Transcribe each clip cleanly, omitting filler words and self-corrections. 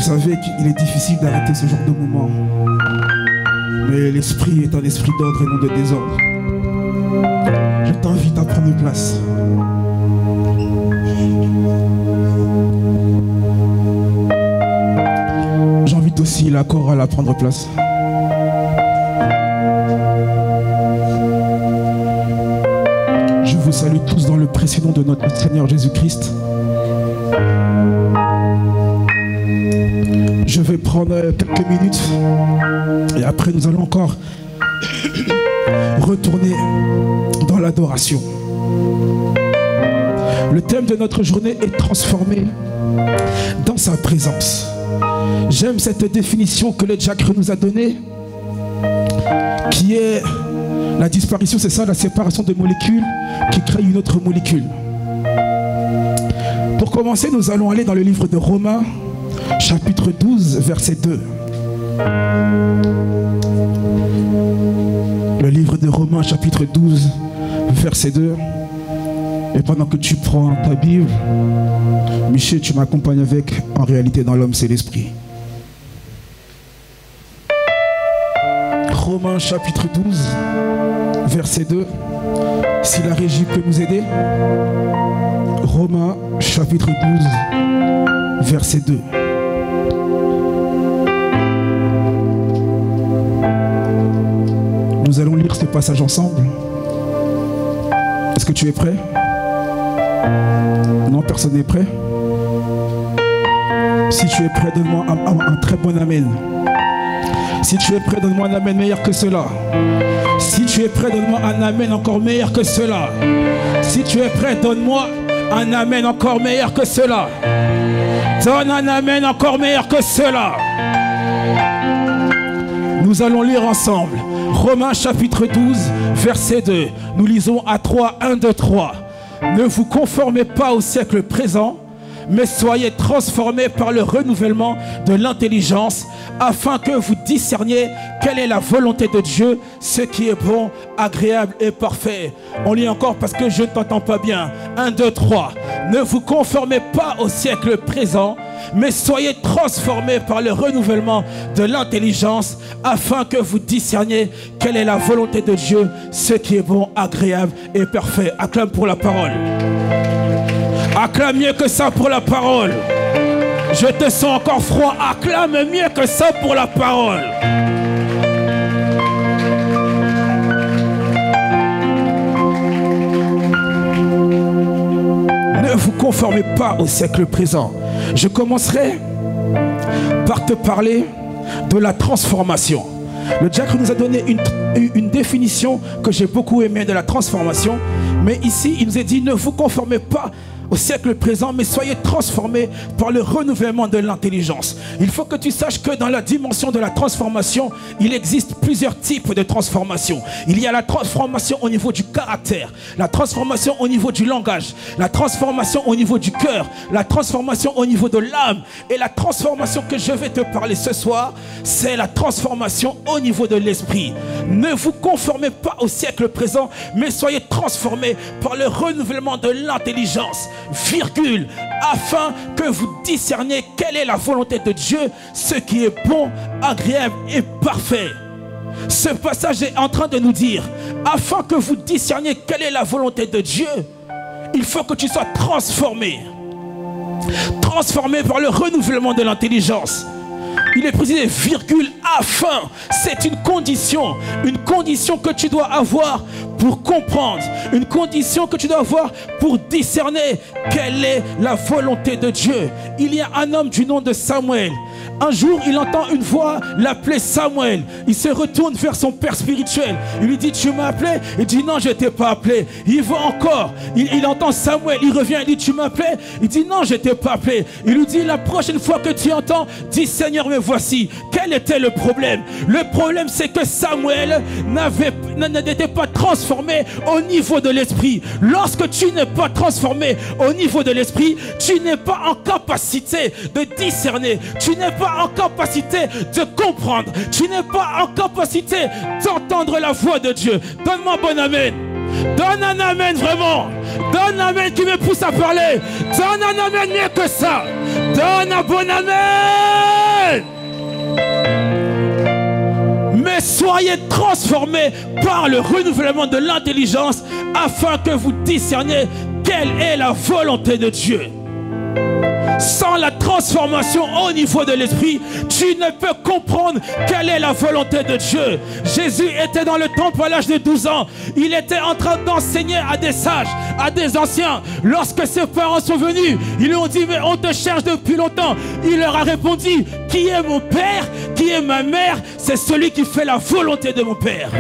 savez qu'il est difficile d'arrêter ce genre de moment. Mais l'esprit est un esprit d'ordre et non de désordre. Je t'invite à prendre place. J'invite aussi la chorale à prendre place. Je vous salue tous dans le précieux nom de notre Seigneur Jésus-Christ. Je vais prendre quelques minutes et après nous allons encore retourner dans l'adoration. Le thème de notre journée est transformé dans sa présence. J'aime cette définition que le diacre nous a donnée, qui est la disparition, c'est ça, la séparation de molécules qui crée une autre molécule. Pour commencer, nous allons aller dans le livre de Romains, chapitre 12, verset 2. Le livre de Romains, chapitre 12, verset 2. Et pendant que tu prends ta Bible, Michel, tu m'accompagnes avec En réalité dans l'homme, c'est l'esprit. Romains, chapitre 12, verset 2. Si la régie peut nous aider. Romains, chapitre 12, verset 2. Nous allons lire ce passage ensemble. Est-ce que tu es prêt? Non, personne n'est prêt. Si tu es prêt, donne-moi un très bon amen. Si tu es prêt, donne-moi un amen meilleur que cela. Si tu es prêt, donne-moi un amen encore meilleur que cela. Si tu es prêt, donne-moi un amen encore meilleur que cela. Donne un amen encore meilleur que cela. Nous allons lire ensemble. Romains chapitre 12, verset 2. Nous lisons à 3, 1, 2, 3. Ne vous conformez pas au siècle présent, mais soyez transformés par le renouvellement de l'intelligence, afin que vous discerniez quelle est la volonté de Dieu, ce qui est bon, agréable et parfait. On lit encore parce que je ne t'entends pas bien. 1, 2, 3. Ne vous conformez pas au siècle présent, mais soyez transformés par le renouvellement de l'intelligence, afin que vous discerniez quelle est la volonté de Dieu, ce qui est bon, agréable et parfait. Acclame pour la parole. Acclame mieux que ça pour la parole. Je te sens encore froid. Acclame mieux que ça pour la parole. Ne vous conformez pas au siècle présent. Je commencerai par te parler de la transformation. Le diacre nous a donné une définition que j'ai beaucoup aimée de la transformation. Mais ici, il nous a dit, ne vous conformez pas au siècle présent, mais soyez transformés par le renouvellement de l'intelligence. Il faut que tu saches que dans la dimension de la transformation, il existe plusieurs types de transformation. Il y a la transformation au niveau du caractère, la transformation au niveau du langage, la transformation au niveau du cœur, la transformation au niveau de l'âme. Et la transformation que je vais te parler ce soir, c'est la transformation au niveau de l'esprit. Ne vous conformez pas au siècle présent, mais soyez transformés par le renouvellement de l'intelligence. Virgule, afin que vous discerniez quelle est la volonté de Dieu, ce qui est bon, agréable et parfait. Ce passage est en train de nous dire, afin que vous discerniez quelle est la volonté de Dieu, il faut que tu sois transformé. Transformé par le renouvellement de l'intelligence. Il est précisé, virgule, afin. C'est une condition que tu dois avoir pour comprendre, une condition que tu dois avoir pour discerner quelle est la volonté de Dieu. Il y a un homme du nom de Samuel. Un jour, il entend une voix l'appeler Samuel. Il se retourne vers son père spirituel. Il lui dit, tu m'as appelé? Il dit, non, je ne t'ai pas appelé. Il va encore. Il entend Samuel. Il revient, il dit, tu m'as appelé? Il dit, non, je ne t'ai pas appelé. Il lui dit, la prochaine fois que tu entends, dis, Seigneur, me voici. Quel était le problème? Le problème, c'est que Samuel n'était pas transformé au niveau de l'esprit. Lorsque tu n'es pas transformé au niveau de l'esprit, tu n'es pas en capacité de discerner. Tu n'es pas en capacité de comprendre. Tu n'es pas en capacité d'entendre la voix de Dieu. Donne-moi un bon amen. Donne un amen vraiment. Donne un amen qui me pousse à parler. Donne un amen mieux que ça. Donne un bon amen. mais soyez transformés par le renouvellement de l'intelligence afin que vous discerniez quelle est la volonté de Dieu. Sans la transformation au niveau de l'esprit, tu ne peux comprendre quelle est la volonté de Dieu. Jésus était dans le temple à l'âge de 12 ans. Il était en train d'enseigner à des sages, à des anciens. Lorsque ses parents sont venus, ils lui ont dit, mais on te cherche depuis longtemps. Il leur a répondu, qui est mon père, qui est ma mère? C'est celui qui fait la volonté de mon père.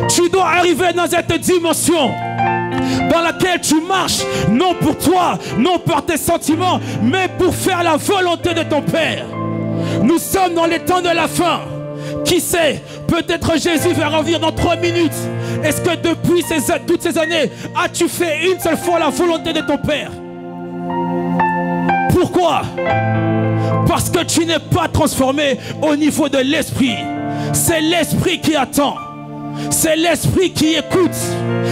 Tu dois arriver dans cette dimension dans laquelle tu marches, non pour toi, non pour tes sentiments, mais pour faire la volonté de ton Père. Nous sommes dans les temps de la fin. Qui sait, peut-être Jésus va revenir dans 3 minutes. Est-ce que depuis toutes ces années, as-tu fait une seule fois la volonté de ton Père? Pourquoi? Parce que tu n'es pas transformé au niveau de l'esprit. C'est l'esprit qui attend. C'est l'esprit qui écoute.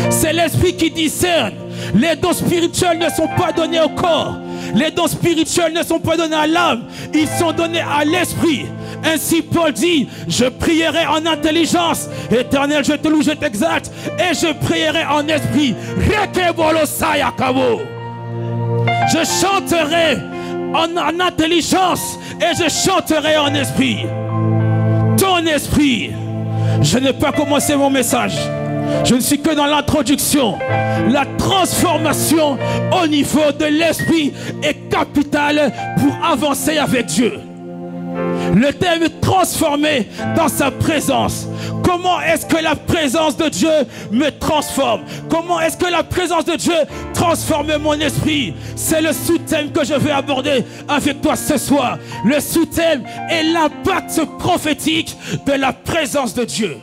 C'est l'esprit qui discerne. Les dons spirituels ne sont pas donnés au corps. Les dons spirituels ne sont pas donnés à l'âme. Ils sont donnés à l'esprit. Ainsi Paul dit, je prierai en intelligence. Éternel, je te loue, je t'exalte. Et je prierai en esprit. Je chanterai en intelligence. Et je chanterai en esprit. Ton esprit. Je n'ai pas commencé mon message. Je ne suis que dans l'introduction. La transformation au niveau de l'esprit est capitale pour avancer avec Dieu. Le thème est transformé dans sa présence. Comment est-ce que la présence de Dieu me transforme? Comment est-ce que la présence de Dieu transforme mon esprit? C'est le sous-thème que je vais aborder avec toi ce soir. Le sous-thème est l'impact prophétique de la présence de Dieu.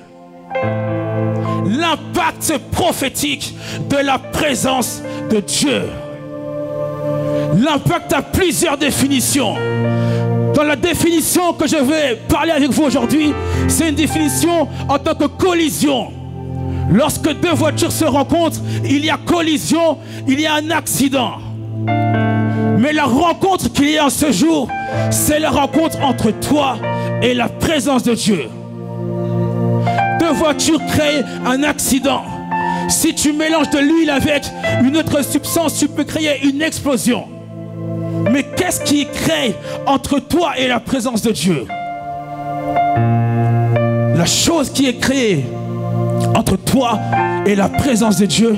L'impact prophétique de la présence de Dieu. L'impact a plusieurs définitions. Dans la définition que je vais parler avec vous aujourd'hui, c'est une définition en tant que collision. Lorsque deux voitures se rencontrent, il y a collision, il y a un accident. Mais la rencontre qu'il y a en ce jour, c'est la rencontre entre toi et la présence de Dieu. Deux voitures créent un accident. Si tu mélanges de l'huile avec une autre substance, tu peux créer une explosion. Mais qu'est-ce qui crée entre toi et la présence de Dieu? La chose qui est créée entre toi et la présence de Dieu,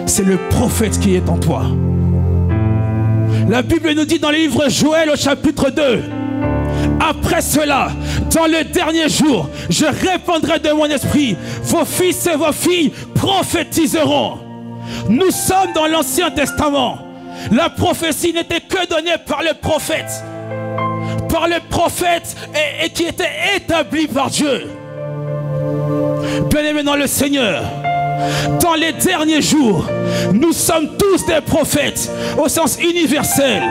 c'est le prophète qui est en toi. La Bible nous dit dans le livre Joël au chapitre 2, après cela, dans le dernier jour, je répandrai de mon esprit. Vos fils et vos filles prophétiseront. Nous sommes dans l'Ancien Testament. La prophétie n'était que donnée par le prophète. Par le prophète et qui était établi par Dieu. Bien-aimés dans le Seigneur, dans les derniers jours, nous sommes tous des prophètes au sens universel.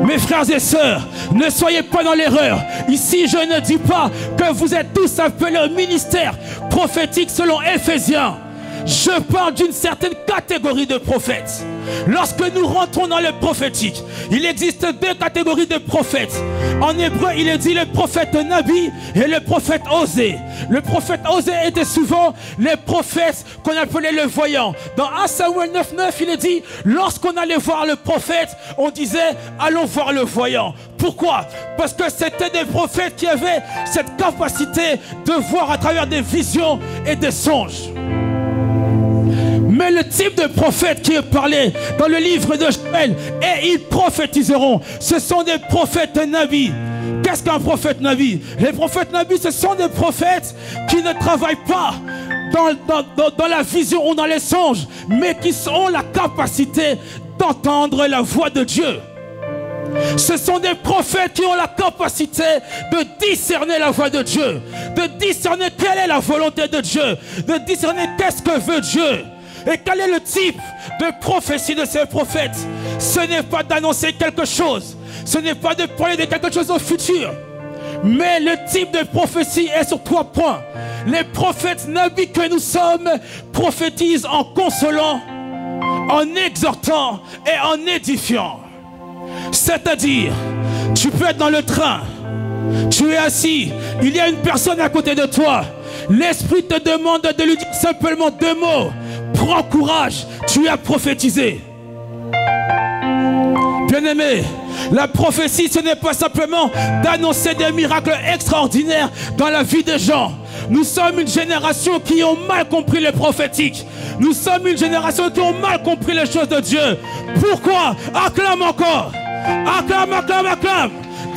Mes frères et sœurs, ne soyez pas dans l'erreur. Ici, je ne dis pas que vous êtes tous appelés au ministère prophétique selon Éphésiens. Je parle d'une certaine catégorie de prophètes. Lorsque nous rentrons dans le prophétique, il existe deux catégories de prophètes. En hébreu, il est dit le prophète Nabi et le prophète Osée. Le prophète Osée était souvent les prophètes qu'on appelait le voyant. Dans 1 Samuel 9:9, il est dit, lorsqu'on allait voir le prophète, on disait, allons voir le voyant. Pourquoi? Parce que c'était des prophètes qui avaient cette capacité de voir à travers des visions et des songes. Mais le type de prophète qui est parlé dans le livre de Joël, et ils prophétiseront, ce sont des prophètes Nabi. Qu'est-ce qu'un prophète Nabi? Les prophètes Nabi, ce sont des prophètes qui ne travaillent pas dans la vision ou dans les songes, mais qui ont la capacité d'entendre la voix de Dieu. Ce sont des prophètes qui ont la capacité de discerner la voix de Dieu, de discerner quelle est la volonté de Dieu, de discerner qu'est-ce que veut Dieu. Et quel est le type de prophétie de ces prophètes? Ce n'est pas d'annoncer quelque chose, ce n'est pas de parler de quelque chose au futur, mais le type de prophétie est sur 3 points. Les prophètes Nabi que nous sommes prophétisent en consolant, en exhortant et en édifiant. C'est-à-dire, tu peux être dans le train, Tu es assis, il y a une personne à côté de toi. L'Esprit te demande de lui dire simplement 2 mots. Prends courage, tu as prophétisé. Bien-aimé, la prophétie, ce n'est pas simplement d'annoncer des miracles extraordinaires dans la vie des gens. Nous sommes une génération qui ont mal compris le prophétique. Nous sommes une génération qui ont mal compris les choses de Dieu. Pourquoi? Acclame encore. Acclame, acclame, acclame.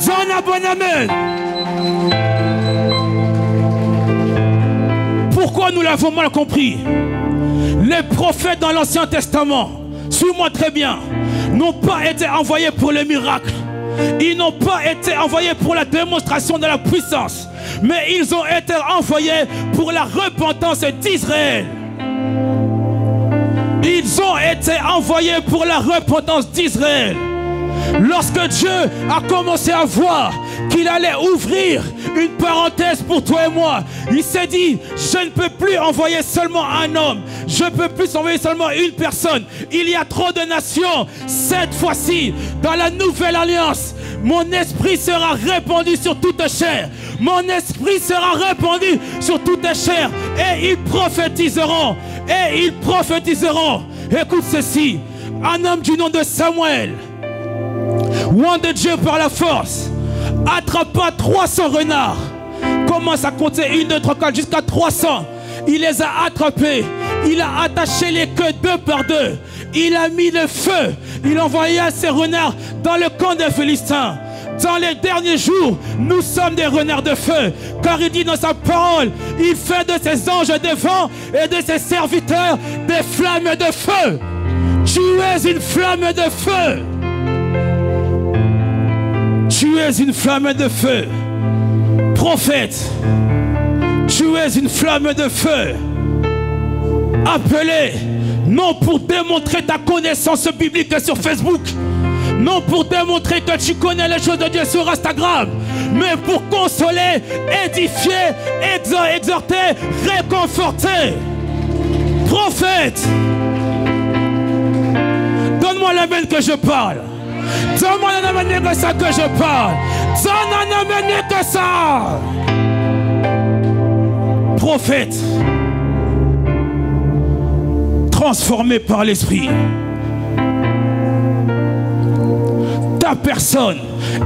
Donne un bon amen. Pourquoi nous l'avons mal compris? Les prophètes dans l'Ancien Testament, suis-moi très bien, n'ont pas été envoyés pour le miracle. Ils n'ont pas été envoyés pour la démonstration de la puissance, mais ils ont été envoyés pour la repentance d'Israël. Ils ont été envoyés pour la repentance d'Israël. Lorsque Dieu a commencé à voir qu'il allait ouvrir une parenthèse pour toi et moi, il s'est dit, je ne peux plus envoyer seulement un homme, je ne peux plus envoyer seulement une personne. Il y a trop de nations. Cette fois-ci, dans la nouvelle alliance, mon esprit sera répandu sur toute chair. Mon esprit sera répandu sur toute chair. Et ils prophétiseront. Et ils prophétiseront. Écoute ceci. Un homme du nom de Samuel, loin de Dieu par la force, attrapa 300 renards. Commence à compter 1, 2, 3, 4 jusqu'à 300. Il les a attrapés. Il a attaché les queues 2 par 2. Il a mis le feu. Il envoya ces renards dans le camp des Philistins. Dans les derniers jours, nous sommes des renards de feu. Car il dit dans sa parole, il fait de ses anges des vents et de ses serviteurs des flammes de feu. Tu es une flamme de feu. Tu es une flamme de feu. Prophète, tu es une flamme de feu. Appelé, non pour démontrer ta connaissance biblique sur Facebook, non pour démontrer que tu connais les choses de Dieu sur Instagram, mais pour consoler, édifier, exhorter, réconforter. Prophète, donne-moi l'amen que je parle. Donne-moi un amen que ça que je parle. Donne un amen que ça. Prophète, transformé par l'Esprit. Ta personne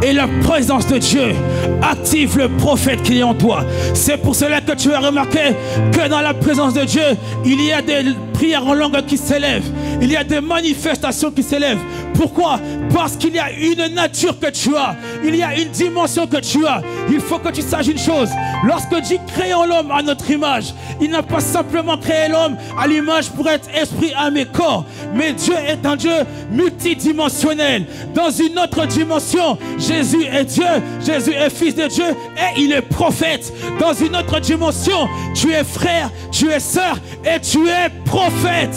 et la présence de Dieu active le prophète qui est en toi. C'est pour cela que tu as remarqué que dans la présence de Dieu, il y a des prières en langue qui s'élèvent. Il y a des manifestations qui s'élèvent. Pourquoi? Parce qu'il y a une nature que tu as. Il y a une dimension que tu as. Il faut que tu saches une chose. Lorsque Dieu crée l'homme à notre image, il n'a pas simplement créé l'homme à l'image pour être esprit, âme et corps. Mais Dieu est un Dieu multidimensionnel. Dans une autre dimension, Jésus est Dieu. Jésus est fils de Dieu et il est prophète. Dans une autre dimension, tu es frère, tu es sœur et tu es prophète.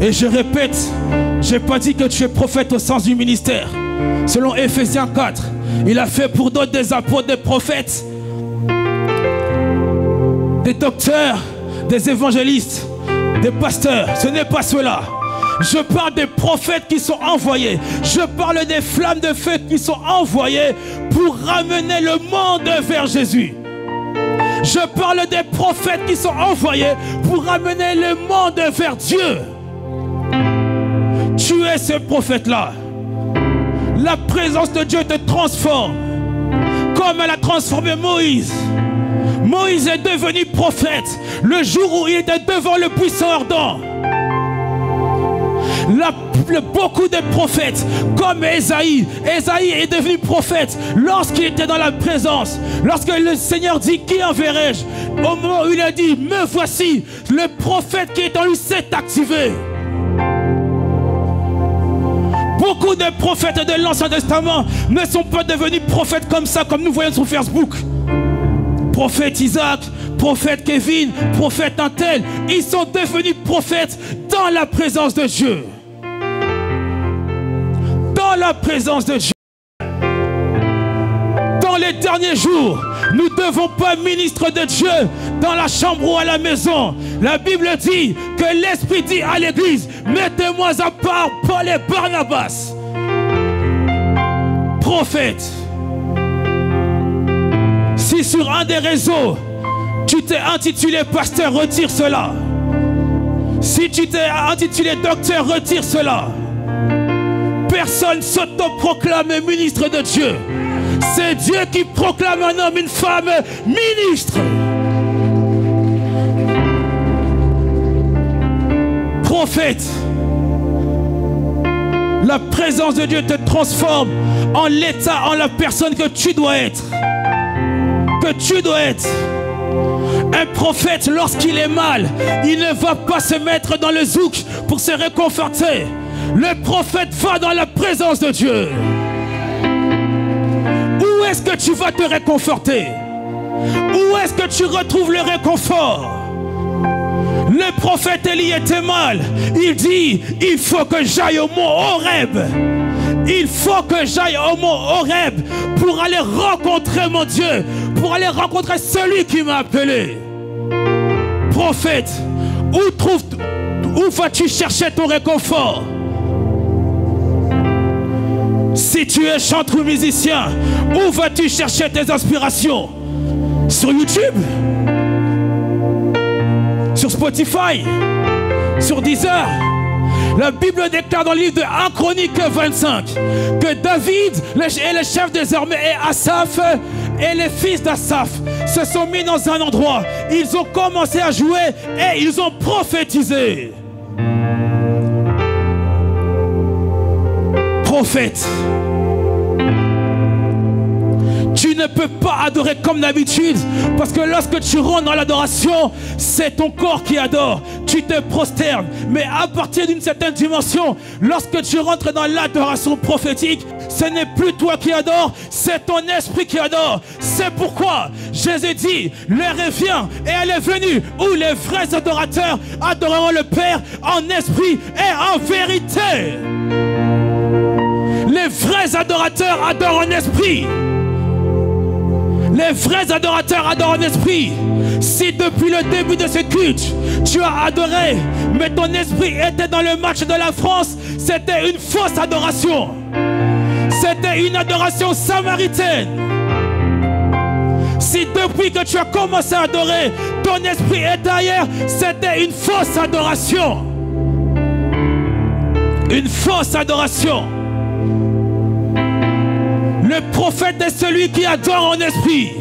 Et je répète, je n'ai pas dit que tu es prophète au sens du ministère. Selon Ephésiens 4, il a fait pour d'autres des apôtres, des prophètes, des docteurs, des évangélistes, des pasteurs. Ce n'est pas cela. Je parle des prophètes qui sont envoyés. Je parle des flammes de feu qui sont envoyées pour ramener le monde vers Jésus. Je parle des prophètes qui sont envoyés pour ramener le monde vers Dieu. Tu es ce prophète-là. La présence de Dieu te transforme. Comme elle a transformé Moïse. Moïse est devenu prophète le jour où il était devant le puissant ardent. Beaucoup de prophètes, comme Ésaïe. Ésaïe est devenu prophète lorsqu'il était dans la présence. Lorsque le Seigneur dit, qui enverrai-je? Au moment où il a dit, me voici, le prophète qui est en lui s'est activé. Beaucoup de prophètes de l'Ancien Testament ne sont pas devenus prophètes comme ça, comme nous voyons sur Facebook. Prophète Isaac, prophète Kevin, prophète Antel, ils sont devenus prophètes dans la présence de Dieu. Dans la présence de Dieu. Dans les derniers jours, nous ne devons pas ministre de Dieu dans la chambre ou à la maison. La Bible dit que l'Esprit dit à l'Église, mettez-moi à part Paul et Barnabas Prophète. Si sur un des réseaux, tu t'es intitulé pasteur, retire cela. Si tu t'es intitulé docteur, retire cela. Personne s'autoproclame ministre de Dieu. C'est Dieu qui proclame un homme, une femme ministre. Prophète. La présence de Dieu te transforme en l'état, en la personne que tu dois être. Que tu dois être. Un prophète, lorsqu'il est mal, il ne va pas se mettre dans le zouk pour se réconforter. Le prophète va dans la présence de Dieu. Où est-ce que tu vas te réconforter? Où est-ce que tu retrouves le réconfort? Le prophète Élie était mal. Il dit, il faut que j'aille au mont Horeb. Il faut que j'aille au mont Horeb pour aller rencontrer mon Dieu, pour aller rencontrer celui qui m'a appelé. Prophète, où vas-tu chercher ton réconfort? Si tu es chanteur ou musicien, où vas-tu chercher tes inspirations? Sur YouTube? Sur Spotify? Sur Deezer? La Bible déclare dans le livre de 1 Chronique 25 que David est le chef désormais et Asaph et les fils d'Asaph se sont mis dans un endroit. Ils ont commencé à jouer et ils ont prophétisé. Prophète. Tu ne peux pas adorer comme d'habitude parce que lorsque tu rentres dans l'adoration, c'est ton corps qui adore. Tu te prosternes. Mais à partir d'une certaine dimension, lorsque tu rentres dans l'adoration prophétique, ce n'est plus toi qui adore, c'est ton esprit qui adore. C'est pourquoi Jésus dit, l'heure vient et elle est venue où les vrais adorateurs adoreront le Père en esprit et en vérité. Les vrais adorateurs adorent en esprit. Les vrais adorateurs adorent en esprit. Si depuis le début de ce culte, tu as adoré, mais ton esprit était dans le match de la France, c'était une fausse adoration. C'était une adoration samaritaine. Si depuis que tu as commencé à adorer, ton esprit est ailleurs, c'était une fausse adoration. Une fausse adoration. Le prophète est celui qui adore en esprit.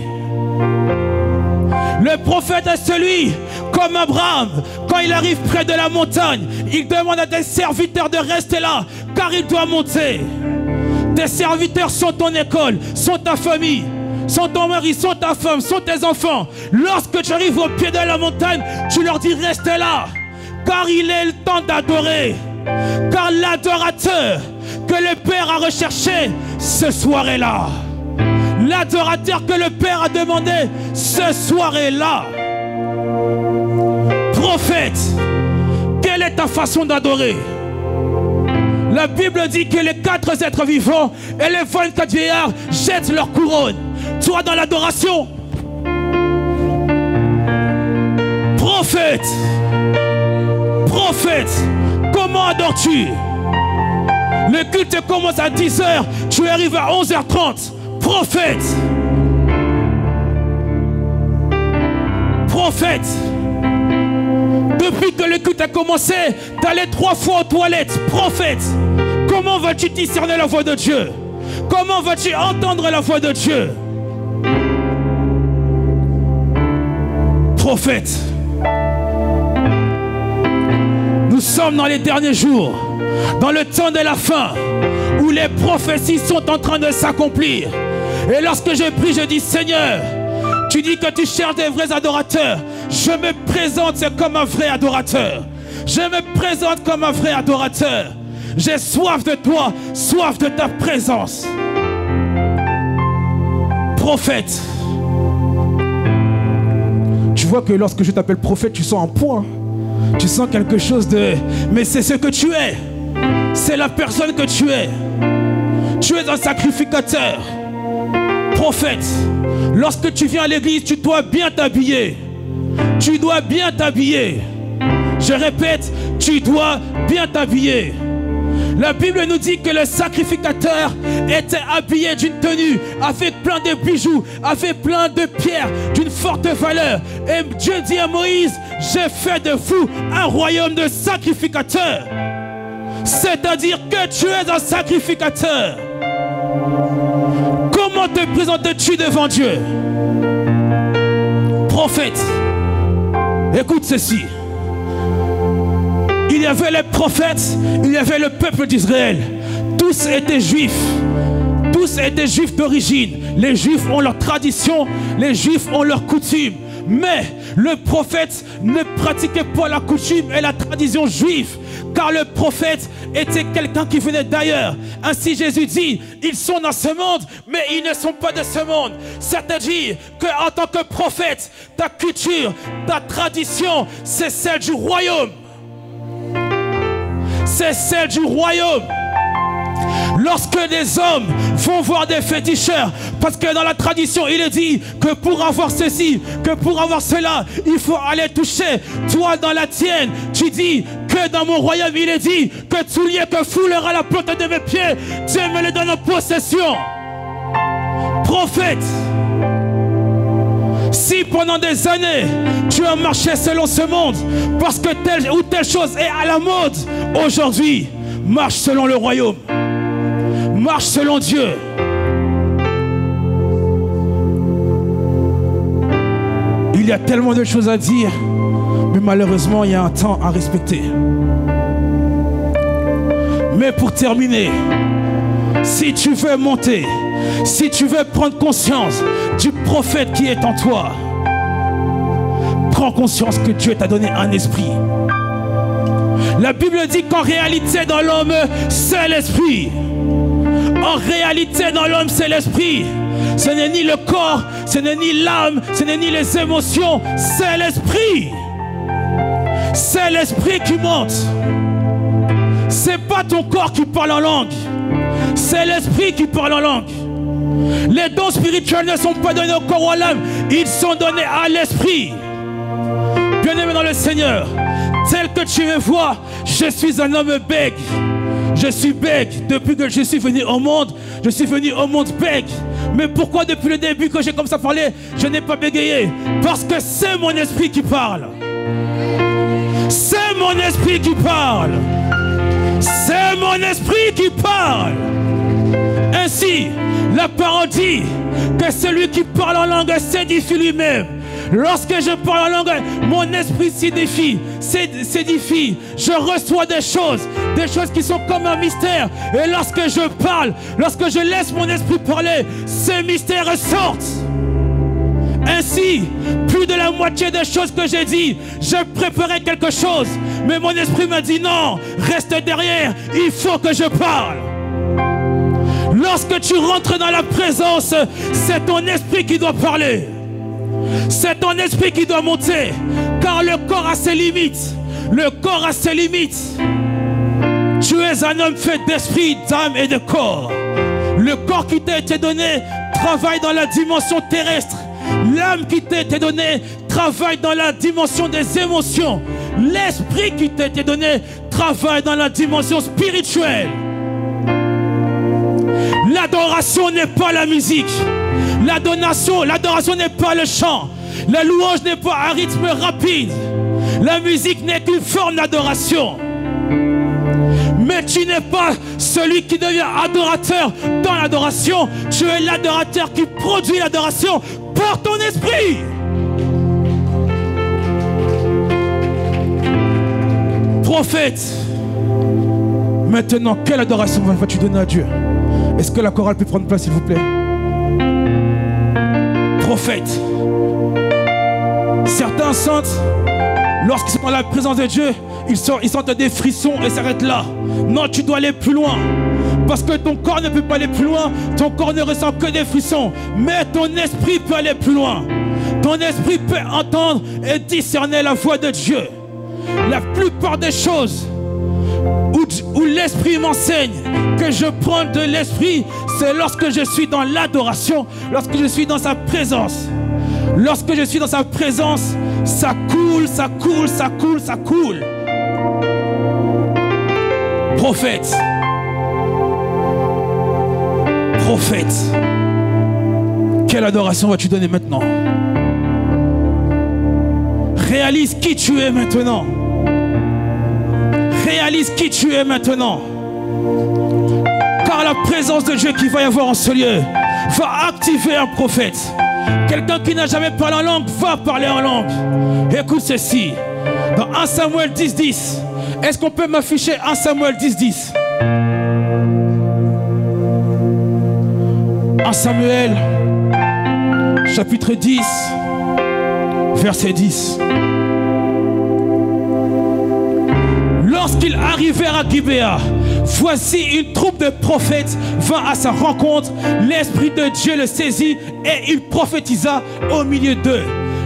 Le prophète est celui, comme Abraham, quand il arrive près de la montagne, il demande à des serviteurs de rester là, car il doit monter. Tes serviteurs sont ton école, sont ta famille, sont ton mari, sont ta femme, sont tes enfants. Lorsque tu arrives au pied de la montagne, tu leur dis restez là, car il est le temps d'adorer. Car l'adorateur que le Père a recherché, ce soir est là. L'adorateur que le Père a demandé, ce soir est là. Prophète, quelle est ta façon d'adorer? La Bible dit que les 4 êtres vivants et les 24 vieillards jettent leur couronne. Toi dans l'adoration, prophète, prophète, comment adores-tu? Le culte commence à 10 h, tu arrives à 11h30. Prophète. Prophète. Depuis que le culte a commencé, tu allais 3 fois aux toilettes. Prophète. Comment vas-tu discerner la voix de Dieu? Comment vas-tu entendre la voix de Dieu? Prophète. Nous sommes dans les derniers jours, dans le temps de la fin, où les prophéties sont en train de s'accomplir. Et lorsque je prie, je dis Seigneur, tu dis que tu cherches des vrais adorateurs. Je me présente comme un vrai adorateur. Je me présente comme un vrai adorateur. J'ai soif de toi, soif de ta présence. Prophète. Tu vois que lorsque je t'appelle prophète, tu sens un point. Tu sens quelque chose de... Mais c'est ce que tu es. C'est la personne que tu es. Tu es un sacrificateur. Prophète. Lorsque tu viens à l'église, tu dois bien t'habiller. Tu dois bien t'habiller. Je répète, tu dois bien t'habiller. La Bible nous dit que le sacrificateur était habillé d'une tenue avec plein de bijoux, avec plein de pierres d'une forte valeur. Et Dieu dit à Moïse, j'ai fait de vous un royaume de sacrificateurs. C'est-à-dire que tu es un sacrificateur. Comment te présentes-tu devant Dieu? Prophète. Écoute ceci. Il y avait les prophètes, il y avait le peuple d'Israël. Tous étaient juifs. Tous étaient juifs d'origine. Les juifs ont leur tradition, les juifs ont leurs coutumes. Mais le prophète ne pratiquait pas la coutume et la tradition juive, car le prophète était quelqu'un qui venait d'ailleurs. Ainsi Jésus dit, ils sont dans ce monde, mais ils ne sont pas de ce monde. C'est-à-dire qu'en tant que prophète, ta culture, ta tradition, c'est celle du royaume. C'est celle du royaume. Lorsque des hommes vont voir des féticheurs, parce que dans la tradition il est dit que pour avoir ceci, que pour avoir cela, il faut aller toucher. Toi dans la tienne, tu dis que dans mon royaume il est dit que tout lieu que foulera la plante de mes pieds, Dieu me le donne en possession. Prophète, si pendant des années tu as marché selon ce monde parce que telle ou telle chose est à la mode, aujourd'hui marche selon le royaume. Marche selon Dieu. Il y a tellement de choses à dire, mais malheureusement, il y a un temps à respecter. Mais pour terminer, si tu veux monter, si tu veux prendre conscience du prophète qui est en toi, prends conscience que Dieu t'a donné un esprit. La Bible dit qu'en réalité, dans l'homme, c'est l'esprit. En réalité, dans l'homme, c'est l'esprit. Ce n'est ni le corps, ce n'est ni l'âme, ce n'est ni les émotions, c'est l'esprit. C'est l'esprit qui monte. C'est pas ton corps qui parle en langue, c'est l'esprit qui parle en langue. Les dons spirituels ne sont pas donnés au corps ou à l'âme, ils sont donnés à l'esprit. Bien-aimé dans le Seigneur, tel que tu me vois, je suis un homme bègue. Je suis bègue. Depuis que je suis venu au monde bègue. Mais pourquoi depuis le début que j'ai comme ça parlé, je n'ai pas bégayé? Parce que c'est mon esprit qui parle. C'est mon esprit qui parle. C'est mon esprit qui parle. Ainsi, la parole dit que celui qui parle en langue s'édifie lui-même. Lorsque je parle en langue, mon esprit s'édifie. Je reçois des choses qui sont comme un mystère. Et lorsque je parle, lorsque je laisse mon esprit parler, ces mystères sortent. Ainsi, plus de la moitié des choses que j'ai dit, je préparais quelque chose. Mais mon esprit m'a dit non, reste derrière, il faut que je parle. Lorsque tu rentres dans la présence, c'est ton esprit qui doit parler. C'est ton esprit qui doit monter, car le corps a ses limites. Le corps a ses limites. Tu es un homme fait d'esprit, d'âme et de corps. Le corps qui t'a été donné travaille dans la dimension terrestre. L'âme qui t'a été donnée travaille dans la dimension des émotions. L'esprit qui t'a été donné travaille dans la dimension spirituelle. L'adoration n'est pas la musique. L'adoration n'est pas le chant. La louange n'est pas un rythme rapide. La musique n'est qu'une forme d'adoration. Mais tu n'es pas celui qui devient adorateur dans l'adoration. Tu es l'adorateur qui produit l'adoration par ton esprit. Prophète, maintenant, quelle adoration vas-tu donner à Dieu? Est-ce que la chorale peut prendre place, s'il vous plaît? Prophète, certains sentent, lorsqu'ils sont dans la présence de Dieu, ils sentent des frissons et s'arrêtent là. Non, tu dois aller plus loin. Parce que ton corps ne peut pas aller plus loin. Ton corps ne ressent que des frissons. Mais ton esprit peut aller plus loin. Ton esprit peut entendre et discerner la voix de Dieu. La plupart des choses où l'esprit m'enseigne que je prends de l'esprit, c'est lorsque je suis dans l'adoration, lorsque je suis dans sa présence. Lorsque je suis dans sa présence, ça coule, ça coule, ça coule, ça coule. Prophète, prophète. Quelle adoration vas-tu donner maintenant? Réalise qui tu es maintenant. Réalise qui tu es maintenant. Car la présence de Dieu qu'il va y avoir en ce lieu va activer un prophète. Quelqu'un qui n'a jamais parlé en langue va parler en langue. Écoute ceci. Dans 1 Samuel 10:10. Est-ce qu'on peut m'afficher 1 Samuel 10:10? 1 Samuel chapitre 10 verset 10. Lorsqu'ils arrivèrent à Gibéa, voici une troupe de prophètes vint à sa rencontre. L'Esprit de Dieu le saisit et il prophétisa au milieu d'eux.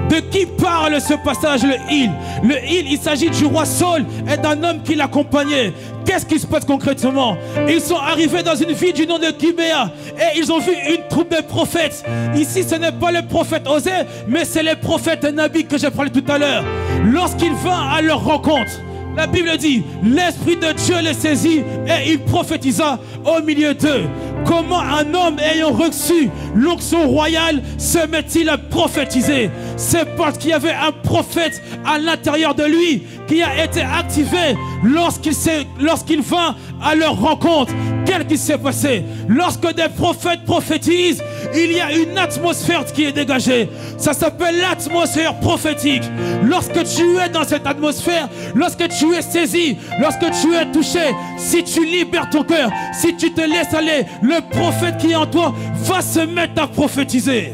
De qui parle ce passage, le il? Le il s'agit du roi Saul et d'un homme qui l'accompagnait. Qu'est-ce qui se passe concrètement? Ils sont arrivés dans une ville du nom de Gibéa et ils ont vu une troupe de prophètes. Ici, ce n'est pas le prophète Osée, mais c'est les prophètes Nabi que j'ai parlé tout à l'heure. Lorsqu'il vint à leur rencontre, la Bible dit, l'Esprit de Dieu les saisit et il prophétisa au milieu d'eux. Comment un homme ayant reçu l'onction royale se met-il à prophétiser? C'est parce qu'il y avait un prophète à l'intérieur de lui qui a été activé lorsqu'il vint à leur rencontre. Qu'est-ce qui s'est passé? Lorsque des prophètes prophétisent, il y a une atmosphère qui est dégagée. Ça s'appelle l'atmosphère prophétique. Lorsque tu es dans cette atmosphère, lorsque tu es saisi, lorsque tu es touché, si tu libères ton cœur, si tu te laisses aller, le prophète qui est en toi va se mettre à prophétiser.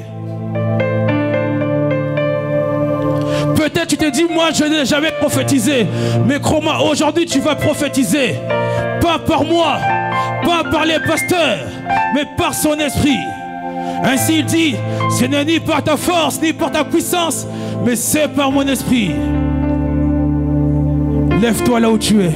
Peut-être tu te dis, moi je n'ai jamais prophétisé, mais crois-moi, aujourd'hui tu vas prophétiser. Pas par moi, pas par les pasteurs, mais par son esprit. Ainsi il dit, ce n'est ni par ta force, ni par ta puissance, mais c'est par mon esprit. Lève-toi là où tu es.